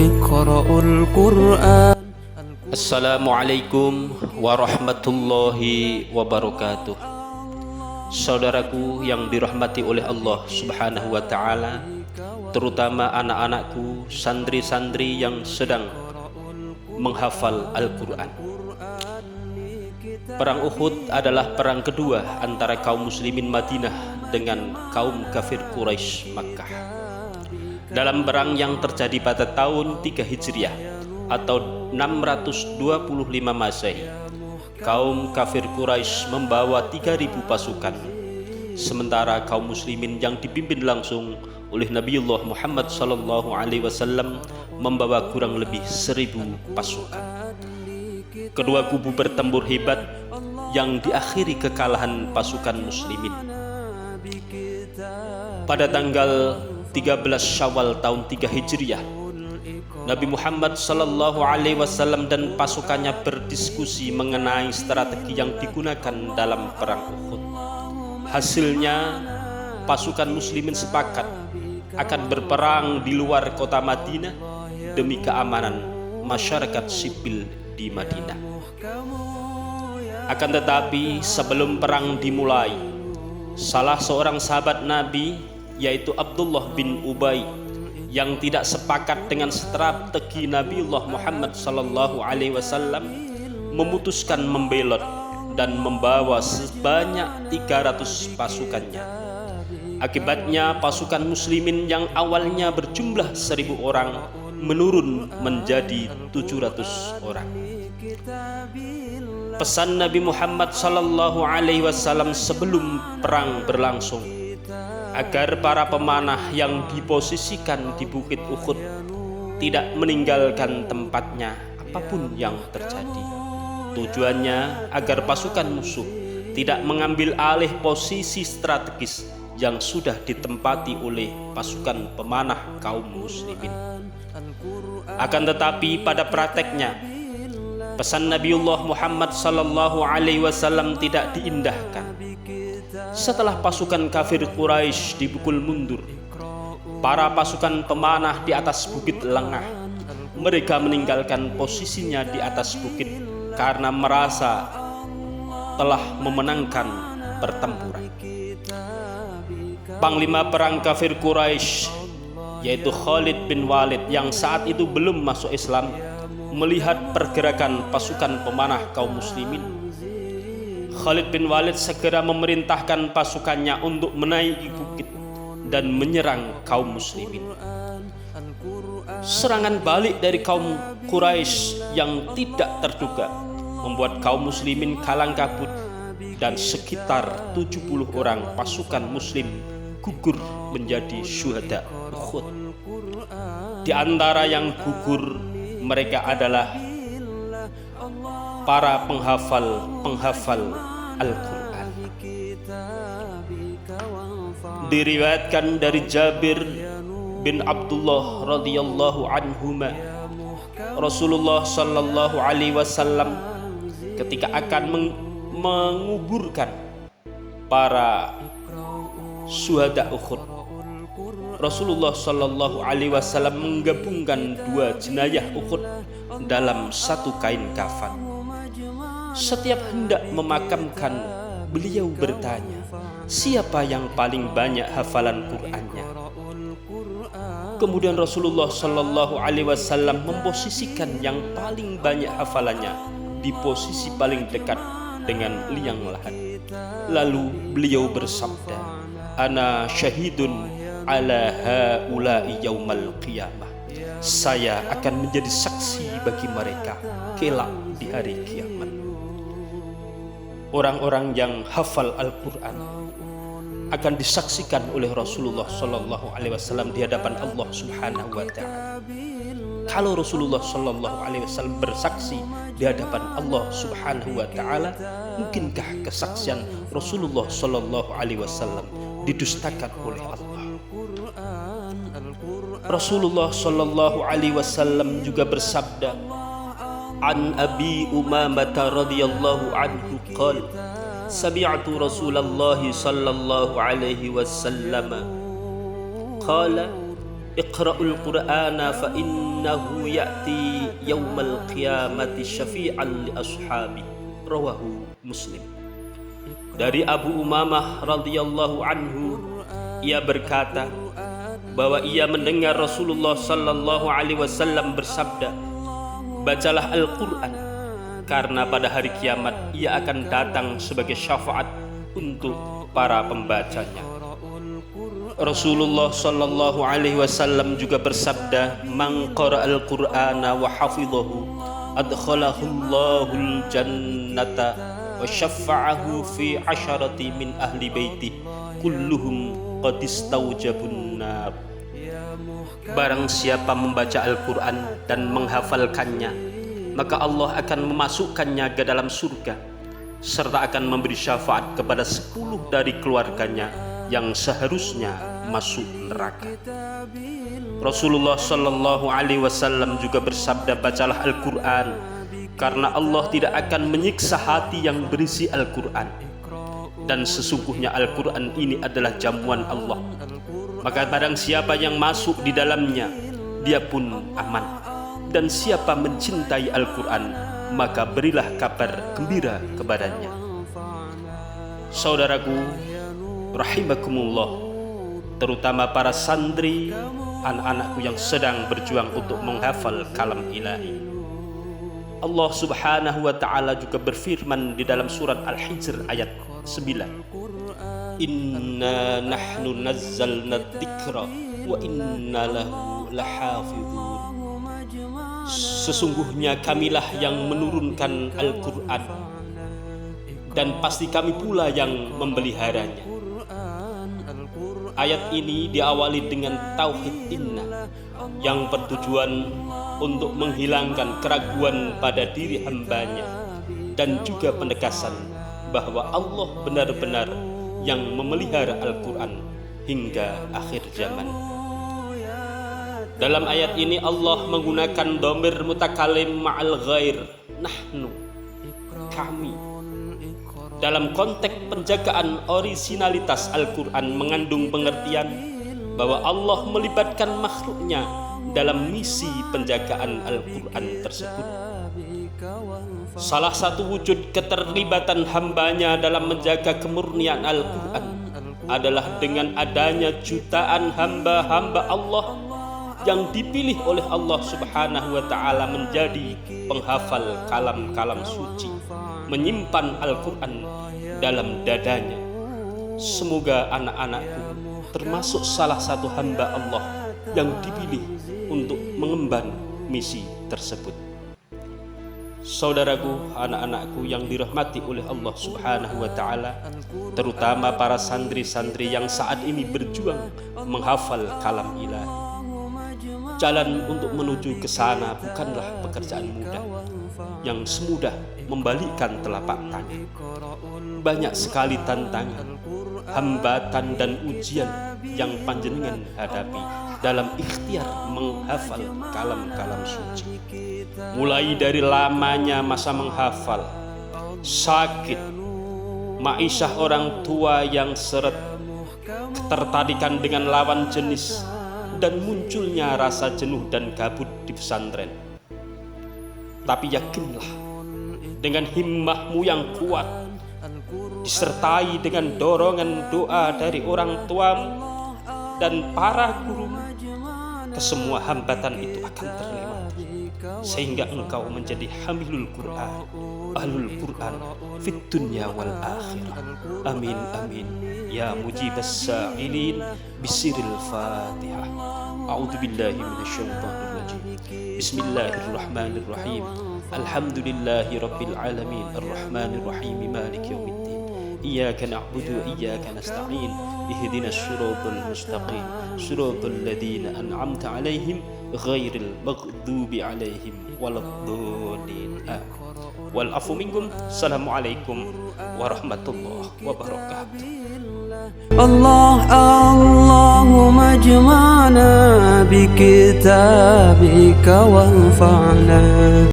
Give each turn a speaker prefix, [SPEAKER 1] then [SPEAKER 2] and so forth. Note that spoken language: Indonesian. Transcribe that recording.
[SPEAKER 1] Iqra'ul Qur'an.
[SPEAKER 2] Assalamualaikum warahmatullahi wabarakatuh. Saudaraku yang dirahmati oleh Allah Subhanahu wa ta'ala, terutama anak-anakku, santri-santri yang sedang menghafal Al-Quran. Perang Uhud adalah perang kedua antara kaum muslimin Madinah dengan kaum kafir Quraisy Makkah. Dalam perang yang terjadi pada tahun 3 Hijriah atau 625 Masehi, kaum kafir Quraisy membawa 3.000 pasukan, sementara kaum muslimin yang dipimpin langsung oleh Nabiullah Muhammad SAW membawa kurang lebih 1.000 pasukan. Kedua kubu bertempur hebat yang diakhiri kekalahan pasukan muslimin. Pada tanggal 13 Syawal tahun 3 Hijriah, Nabi Muhammad SAW dan pasukannya berdiskusi mengenai strategi yang digunakan dalam perang Uhud. Hasilnya, pasukan muslimin sepakat akan berperang di luar kota Madinah demi keamanan masyarakat sipil di Madinah. Akan tetapi sebelum perang dimulai, salah seorang sahabat Nabi, yaitu Abdullah bin Ubay, yang tidak sepakat dengan strategi Nabiullah Muhammad SAW, memutuskan membelot dan membawa sebanyak 300 pasukannya. Akibatnya pasukan muslimin yang awalnya berjumlah 1.000 orang menurun menjadi 700 orang. Pesan Nabi Muhammad SAW sebelum perang berlangsung agar para pemanah yang diposisikan di Bukit Uhud tidak meninggalkan tempatnya apapun yang terjadi. Tujuannya agar pasukan musuh tidak mengambil alih posisi strategis yang sudah ditempati oleh pasukan pemanah kaum muslimin. Akan tetapi pada prakteknya, pesan Nabiullah Muhammad SAW tidak diindahkan. Setelah pasukan kafir Quraisy dipukul mundur, para pasukan pemanah di atas bukit lengah. Mereka meninggalkan posisinya di atas bukit karena merasa telah memenangkan pertempuran. Panglima perang kafir Quraisy, yaitu Khalid bin Walid, yang saat itu belum masuk Islam, melihat pergerakan pasukan pemanah kaum muslimin. Khalid bin Walid segera memerintahkan pasukannya untuk menaiki bukit dan menyerang kaum muslimin. Serangan balik dari kaum Quraisy yang tidak terduga membuat kaum muslimin kalang kabut dan sekitar 70 orang pasukan muslim gugur menjadi syuhada Uhud. Di antara yang gugur mereka adalah para penghafal Al-Quran. Diriwayatkan dari Jabir bin Abdullah radhiyallahu anhuma, Rasulullah sallallahu alaihi wasallam ketika akan menguburkan para syuhada Uhud, Rasulullah sallallahu alaihi wasallam menggabungkan dua jenayah Uhud dalam satu kain kafan. Setiap hendak memakamkan, beliau bertanya, siapa yang paling banyak hafalan Qur'annya? Kemudian Rasulullah sallallahu alaihi wasallam memposisikan yang paling banyak hafalannya di posisi paling dekat dengan liang lahat. Lalu beliau bersabda, ana syahidun ala haula'i yaumal qiyamah. Saya akan menjadi saksi bagi mereka kelak di hari kiamat. Orang-orang yang hafal Al-Quran akan disaksikan oleh Rasulullah Sallallahu Alaihi Wasallam di hadapan Allah Subhanahu Wa Taala. Kalau Rasulullah Sallallahu Alaihi Wasallam bersaksi di hadapan Allah Subhanahu Wa Taala, mungkinkah kesaksian Rasulullah Sallallahu Alaihi Wasallam didustakan oleh Allah? Rasulullah Sallallahu Alaihi Wasallam juga bersabda, an Abi Umamah radhiyallahu anhu qala sami'tu Rasulullah sallallahu alaihi wasallam qala Iqra'ul Qur'ana fa innahu ya'ti yaumal qiyamati syafi'an li ashabi. Rawahu Muslim. Dari Abu Umamah radhiyallahu anhu, ia berkata bahwa ia mendengar Rasulullah sallallahu alaihi wasallam bersabda, "Bacalah Al-Qur'an, karena pada hari kiamat ia akan datang sebagai syafaat untuk para pembacanya." Rasulullah sallallahu alaihi wasallam juga bersabda, "Man qara'al Qur'ana wa hafidhahu adkhalahu Allahul jannata wa syafa'ahu fi 'asharati min ahli baiti kulluhum qad istawjabun nar." Barang siapa membaca Al-Qur'an dan menghafalkannya, maka Allah akan memasukkannya ke dalam surga serta akan memberi syafaat kepada 10 dari keluarganya yang seharusnya masuk neraka. Rasulullah sallallahu alaihi wasallam juga bersabda, "Bacalah Al-Qur'an, karena Allah tidak akan menyiksa hati yang berisi Al-Qur'an, dan sesungguhnya Al-Qur'an ini adalah jamuan Allah. Maka barang siapa yang masuk di dalamnya, dia pun aman. Dan siapa mencintai Al-Qur'an, maka berilah kabar gembira kepadanya." Saudaraku rahimakumullah, terutama para santri, anak-anakku yang sedang berjuang untuk menghafal kalam ilahi, Allah subhanahu wa ta'ala juga berfirman di dalam surat Al-Hijr ayat 9, "Inna nahnu nazzalna dzikra wa inna lahu lahafizun." Sesungguhnya kamilah yang menurunkan Al-Qur'an, dan pasti kami pula yang memeliharanya. Ayat ini diawali dengan tauhid inna yang bertujuan untuk menghilangkan keraguan pada diri hambanya, dan juga penegasan bahwa Allah benar-benar yang memelihara Al-Quran hingga akhir zaman. Dalam ayat ini Allah menggunakan dhamir mutakalim ma'al ghair, nahnu, kami. Dalam konteks penjagaan orisinalitas Al-Quran mengandung pengertian bahwa Allah melibatkan makhluknya dalam misi penjagaan Al-Quran tersebut. Salah satu wujud keterlibatan hambanya dalam menjaga kemurnian Al-Quran adalah dengan adanya jutaan hamba-hamba Allah yang dipilih oleh Allah subhanahu wa ta'ala menjadi penghafal kalam-kalam suci, menyimpan Al-Quran dalam dadanya. Semoga anak-anakku termasuk salah satu hamba Allah yang dipilih untuk mengemban misi tersebut. Saudaraku, anak-anakku yang dirahmati oleh Allah subhanahu wa ta'ala, terutama para santri-santri yang saat ini berjuang menghafal kalam ilahi, jalan untuk menuju ke sana bukanlah pekerjaan mudah yang semudah membalikkan telapak tangan. Banyak sekali tantangan, hambatan dan ujian yang panjenengan hadapi dalam ikhtiar menghafal kalam-kalam suci. Mulai dari lamanya masa menghafal, sakit, ma'isyah orang tua yang seret, ketertarikan dengan lawan jenis, dan munculnya rasa jenuh dan gabut di pesantren. Tapi yakinlah, dengan himmahmu yang kuat, disertai dengan dorongan doa dari orang tuamu dan para gurumu, kesemua hambatan itu akan terlewati, sehingga engkau menjadi hamilul Quran, ahlul Quran fit dunya wal akhirah. Amin amin ya mujibas sa'ilin bisiril Fatihah. A'udzu billahi minasyaitonir rajim. Bismillahirrahmanirrahim. Alhamdulillahi rabbil alamin, arrahmanir rahim, maliki yaumiddin. Iyyaka na'budu wa iyyaka nasta'in. Ihdinas siratal mustaqim, siratal ladzina an'amta 'alaihim ghairil maghdubi 'alaihim waladdallin. Wal afu minkum. Assalamualaikum warahmatullahi wabarakatuh.
[SPEAKER 1] Allahumma ajma'na bi kitabika wanfa'na